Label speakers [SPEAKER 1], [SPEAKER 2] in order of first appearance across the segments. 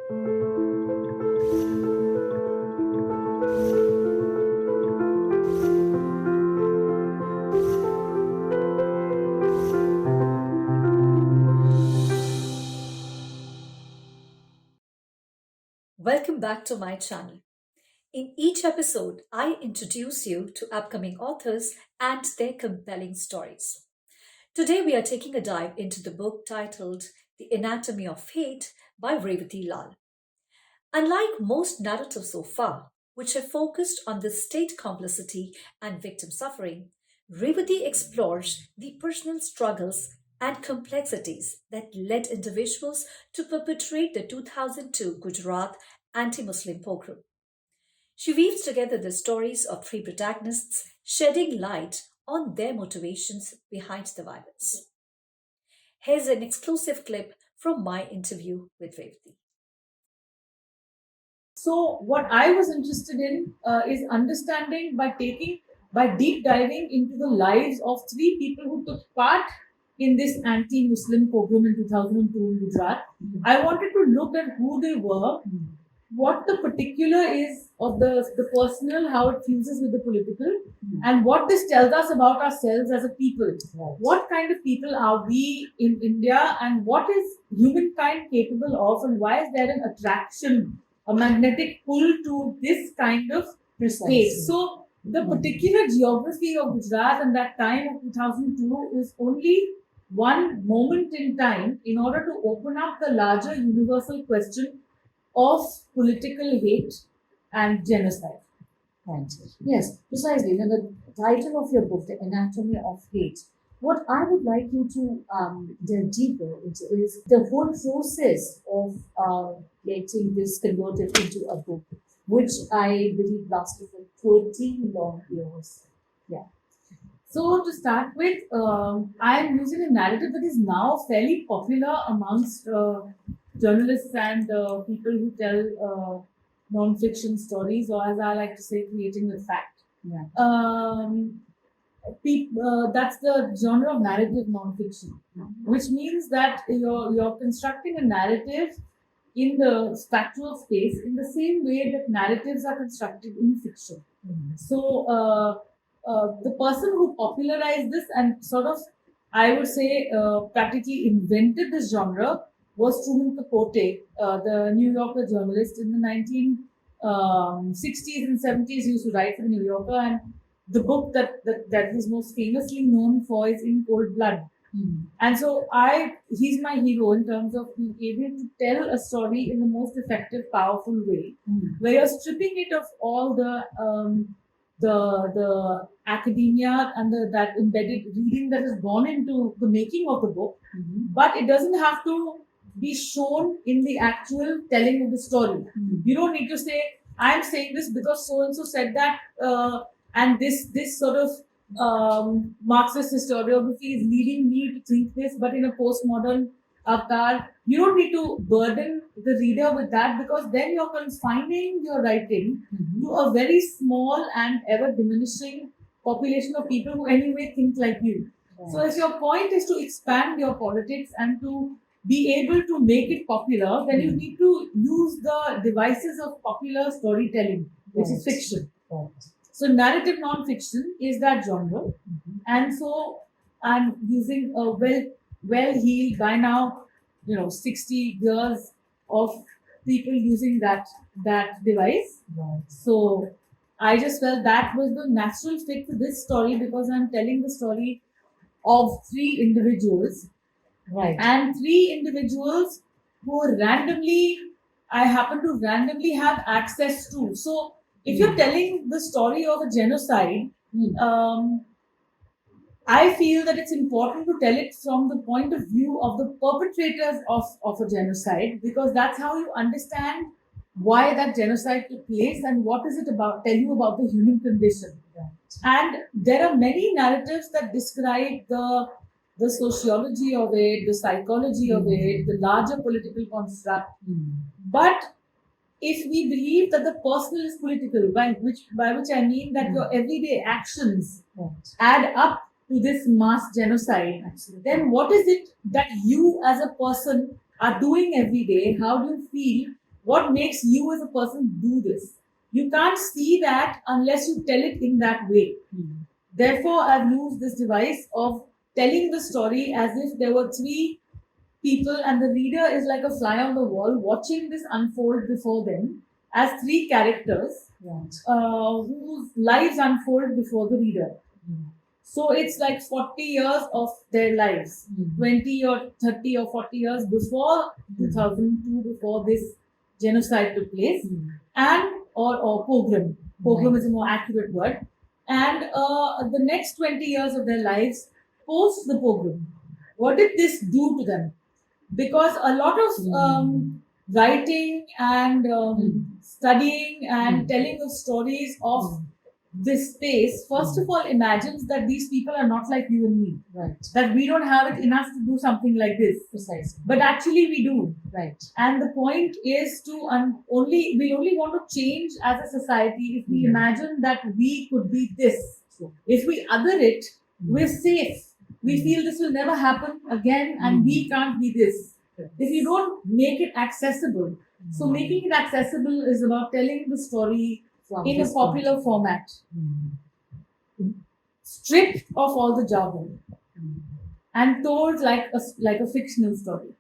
[SPEAKER 1] Welcome back to my channel. In each episode, I introduce you to upcoming authors and their compelling stories. Today, we are taking a dive into the book titled The Anatomy of Hate by Revati Laul. Unlike most narratives so far, which have focused on the state complicity and victim suffering, Revati explores the personal struggles and complexities that led individuals to perpetrate the 2002 Gujarat Anti-Muslim pogrom. She weaves together the stories of three protagonists, shedding light on their motivations behind the violence. Here's an exclusive clip from my interview with Revati.
[SPEAKER 2] So, what I was interested in is understanding by deep diving into the lives of three people who took part in this anti-Muslim pogrom in 2002 in Gujarat. I wanted to look at who they were, what the particular is of the personal, how it fuses with the political, and what this tells us about ourselves as a people. Right. What kind of people are we in India, and what is humankind capable of, and why is there an attraction, a magnetic pull to this kind of space? So, the particular geography of Gujarat and that time of 2002 is only one moment in time in order to open up the larger universal question of political hate and genocide.
[SPEAKER 3] Right. Yes, precisely. And the title of your book, The Anatomy of Hate, what I would like you to delve deeper into is the whole process of getting this converted into a book, which I believe lasted for 13 long years. Yeah.
[SPEAKER 2] So, to start with, I am using a narrative that is now fairly popular amongst journalists and people who tell non-fiction stories, or as I like to say, creating with fact.
[SPEAKER 3] Yeah.
[SPEAKER 2] That's the genre of narrative non-fiction, which means that you're constructing a narrative in the factual space in the same way that narratives are constructed in fiction. So the person who popularized this and sort of, I would say, practically invented this genre was Truman Capote, the New Yorker journalist in the 1960s and 70s. He used to write for the New Yorker, and the book that he's most famously known for is In Cold Blood. And so he's my hero in terms of being able to tell a story in the most effective, powerful way, where you're stripping it of all the academia and that embedded reading that has gone into the making of the book, but it doesn't have to be shown in the actual telling of the story. You don't need to say, I'm saying this because so and so said that, and this sort of Marxist historiography is leading me to think this, but in a postmodern avatar. You don't need to burden the reader with that, because then you're confining your writing to a very small and ever diminishing population of people who anyway think like you. So if your point is to expand your politics and to be able to make it popular, then you need to use the devices of popular storytelling, which is fiction. So narrative non-fiction is that genre. And so I'm using a well-heeled by now, 60 years of people using that device. So I just felt that was the natural fit to this story, because I'm telling the story of three individuals.
[SPEAKER 3] Right.
[SPEAKER 2] And three individuals who I happen to randomly have access to. So if you're telling the story of a genocide, I feel that it's important to tell it from the point of view of the perpetrators of a genocide, because that's how you understand why that genocide took place and what is it about, tell you about the human condition. And there are many narratives that describe the sociology of it, the psychology of it, the larger political construct. But if we believe that the personal is political, by which I mean that your everyday actions add up to this mass genocide, then what is it that you as a person are doing every day? How do you feel What makes you as a person do this? You can't see that unless you tell it in that way. Therefore, I've used this device of telling the story as if there were three people and the reader is like a fly on the wall watching this unfold before them as three characters whose lives unfold before the reader. So it's like 40 years of their lives, 20 or 30 or 40 years before 2002, before this genocide took place, and or pogrom. Pogrom is a more accurate word. And the next 20 years of their lives post the pogrom. What did this do to them? Because a lot of writing and studying and telling of stories of this space, first of all, imagines that these people are not like you and me.
[SPEAKER 3] Right.
[SPEAKER 2] That we don't have it in us to do something like this.
[SPEAKER 3] Precisely.
[SPEAKER 2] But actually, we do.
[SPEAKER 3] Right.
[SPEAKER 2] And the point is to we only want to change as a society if we imagine that we could be this. If we other it, we're safe. We feel this will never happen again and we can't be this. If you don't make it accessible, so making it accessible is about telling the story in a popular format, stripped of all the jargon, and told like a fictional story.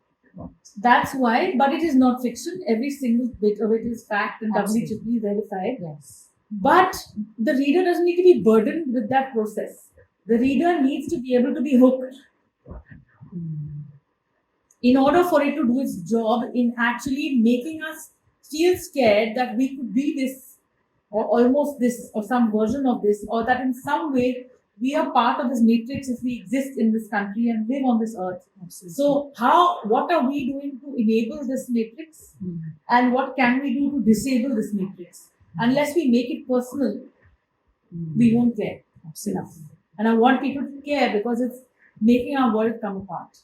[SPEAKER 2] That's why, but it is not fiction. Every single bit of it is fact and doubly triply verified.
[SPEAKER 3] Yes.
[SPEAKER 2] But the reader doesn't need to be burdened with that process. The reader needs to be able to be hooked in order for it to do its job in actually making us feel scared that we could be this or almost this or some version of this, or that in some way we are part of this matrix if we exist in this country and live on this earth.
[SPEAKER 3] Absolutely.
[SPEAKER 2] So what are we doing to enable this matrix, and what can we do to disable this matrix? Unless we make it personal, we won't care enough. And I want people to care because it's making our world come apart.